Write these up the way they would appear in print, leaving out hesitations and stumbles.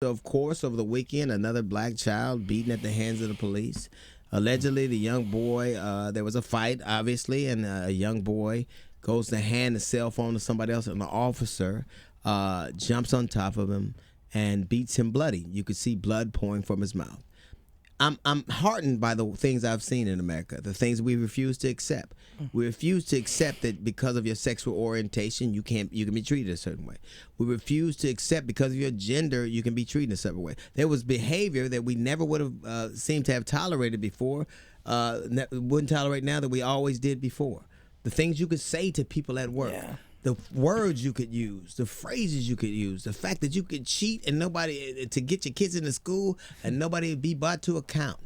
Of course, over the weekend, another black child beaten at the hands of the police. Allegedly, the young boy, there was a fight, obviously, and a young boy goes to hand the cell phone to somebody else, and the officer jumps on top of him and beats him bloody. You could see blood pouring from his mouth. I'm heartened by the things I've seen in America, the things we refuse to accept. We refuse to accept that because of your sexual orientation, you can be treated a certain way. We refuse to accept because of your gender, you can be treated a certain way. There was behavior that we never would have seemed to have tolerated before, wouldn't tolerate now, that we always did before. The things you could say to people at work. Yeah. The words you could use, the phrases you could use, the fact that you could cheat and nobody to get your kids into school and nobody would be brought to account.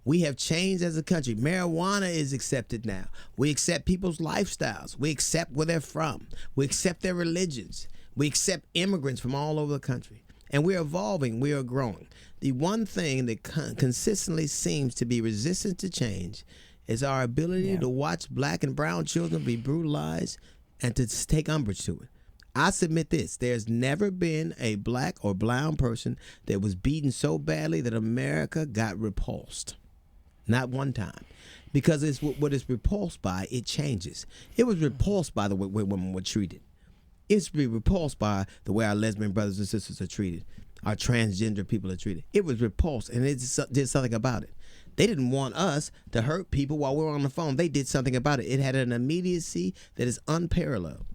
We have changed as a country. Marijuana is accepted now. We accept people's lifestyles. We accept where they're from. We accept their religions. We accept immigrants from all over the country. And we're evolving. We are growing. The one thing that consistently seems to be resistant to change is our ability to watch black and brown children be brutalized and to take umbrage to it. I submit this. There's never been a black or brown person that was beaten so badly that America got repulsed. Not one time. Because it's what it's repulsed by, it changes. It was repulsed by the way women were treated. It's repulsed by the way our lesbian brothers and sisters are treated. Our transgender people are treated. It was repulsed, and it did something about it. They didn't want us to hurt people while we were on the phone. They did something about it. It had an immediacy that is unparalleled.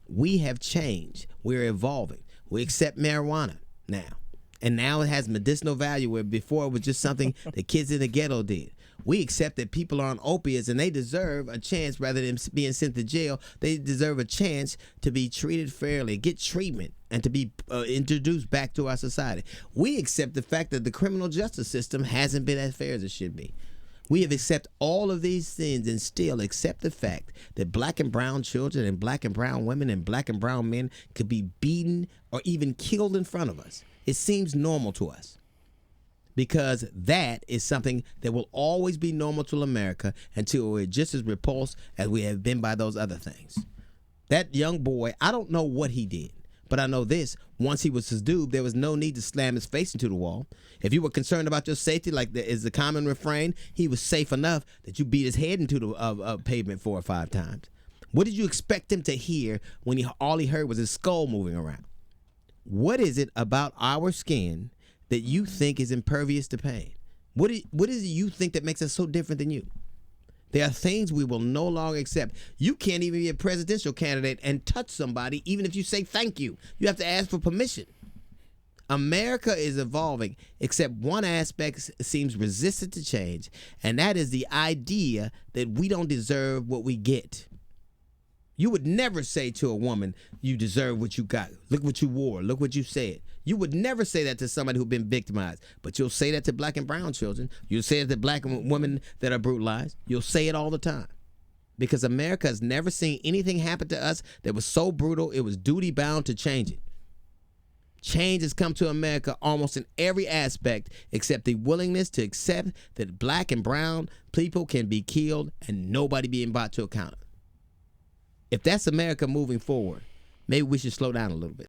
We have changed. We're evolving. We accept marijuana now. And now it has medicinal value where before it was just something the kids in the ghetto did. We accept that people are on opiates and they deserve a chance rather than being sent to jail. They deserve a chance to be treated fairly, get treatment, and to be introduced back to our society. We accept the fact that the criminal justice system hasn't been as fair as it should be. We have accepted all of these things and still accept the fact that black and brown children and black and brown women and black and brown men could be beaten or even killed in front of us. It seems normal to us because that is something that will always be normal to America until we're just as repulsed as we have been by those other things. That young boy, I don't know what he did, but I know this. Once he was subdued, there was no need to slam his face into the wall. If you were concerned about your safety, like is the common refrain, he was safe enough that you beat his head into the pavement 4 or 5 times. What did you expect him to hear when all he heard was his skull moving around? What is it about our skin that you think is impervious to pain? What is it you think that makes us so different than you? There are things we will no longer accept. You can't even be a presidential candidate and touch somebody even if you say thank you. You have to ask for permission. America is evolving, except one aspect seems resistant to change, and that is the idea that we don't deserve what we get. You would never say to a woman, you deserve what you got. Look what you wore. Look what you said. You would never say that to somebody who's been victimized. But you'll say that to black and brown children. You'll say it to black women that are brutalized. You'll say it all the time. Because America has never seen anything happen to us that was so brutal, it was duty bound to change it. Change has come to America almost in every aspect except the willingness to accept that black and brown people can be killed and nobody being brought to account. If that's America moving forward, maybe we should slow down a little bit.